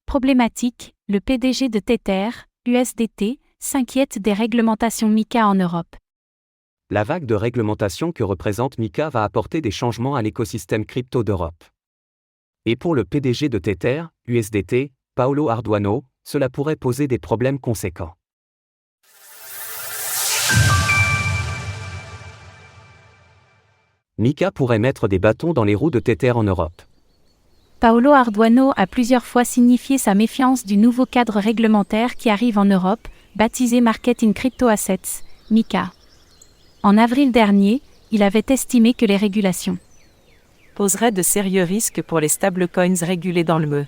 Problématique, le PDG de Tether, USDT, s'inquiète des réglementations MiCA en Europe. La vague de réglementation que représente MiCA va apporter des changements à l'écosystème crypto d'Europe. Et pour le PDG de Tether, USDT, Paolo Ardoano, cela pourrait poser des problèmes conséquents. MiCA pourrait mettre des bâtons dans les roues de Tether en Europe. Paolo Ardoano a plusieurs fois signifié sa méfiance du nouveau cadre réglementaire qui arrive en Europe, baptisé Market in Crypto Assets, MiCA. En avril dernier, il avait estimé que les régulations poseraient de sérieux risques pour les stablecoins régulés dans le ME.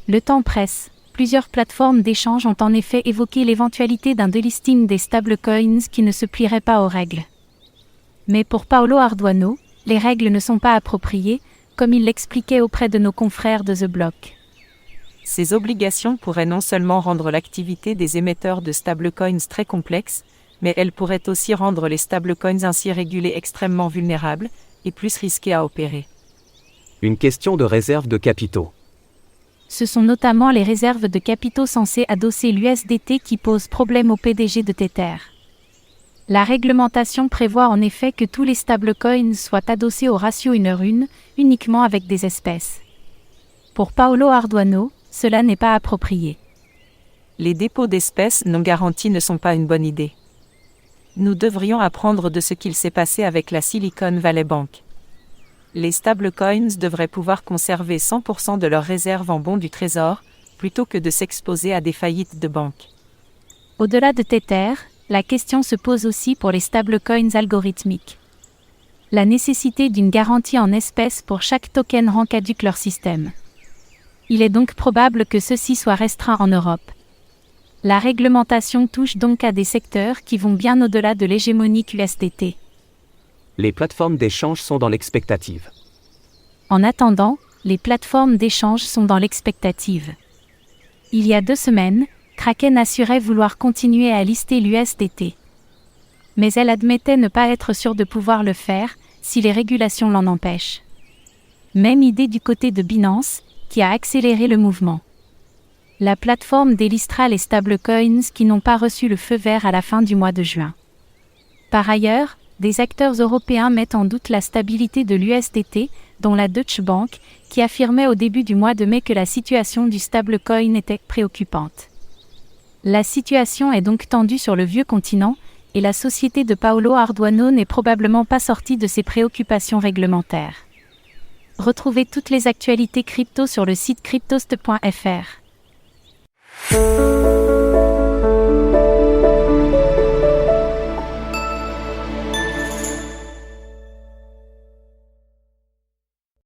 Le temps presse. Plusieurs plateformes d'échange ont en effet évoqué l'éventualité d'un delisting des stablecoins qui ne se plieraient pas aux règles. Mais pour Paolo Ardoano, les règles ne sont pas appropriées, comme il l'expliquait auprès de nos confrères de The Block. Ces obligations pourraient non seulement rendre l'activité des émetteurs de stablecoins très complexe, mais elles pourraient aussi rendre les stablecoins ainsi régulés extrêmement vulnérables et plus risqués à opérer. Une question de réserve de capitaux. Ce sont notamment les réserves de capitaux censées adosser l'USDT qui posent problème au PDG de Tether. La réglementation prévoit en effet que tous les stablecoins soient adossés au ratio 1:1, uniquement avec des espèces. Pour Paolo Ardoano, cela n'est pas approprié. Les dépôts d'espèces non garantis ne sont pas une bonne idée. Nous devrions apprendre de ce qu'il s'est passé avec la Silicon Valley Bank. Les stablecoins devraient pouvoir conserver 100% de leurs réserves en bons du trésor, plutôt que de s'exposer à des faillites de banques. Au-delà de Tether, la question se pose aussi pour les stablecoins algorithmiques. La nécessité d'une garantie en espèces pour chaque token rend caduque leur système. Il est donc probable que ceux-ci soient restreints en Europe. La réglementation touche donc à des secteurs qui vont bien au-delà de l'hégémonique USDT. Les plateformes d'échange sont dans l'expectative. En attendant, les plateformes d'échange sont dans l'expectative. Il y a 2 semaines, Kraken assurait vouloir continuer à lister l'USDT. Mais elle admettait ne pas être sûre de pouvoir le faire, si les régulations l'en empêchent. Même idée du côté de Binance, qui a accéléré le mouvement. La plateforme délistera les stablecoins qui n'ont pas reçu le feu vert à la fin du mois de juin. Par ailleurs, des acteurs européens mettent en doute la stabilité de l'USDT, dont la Deutsche Bank, qui affirmait au début du mois de mai que la situation du stablecoin était préoccupante. La situation est donc tendue sur le vieux continent, et la société de Paolo Ardoano n'est probablement pas sortie de ses préoccupations réglementaires. Retrouvez toutes les actualités crypto sur le site cryptost.fr.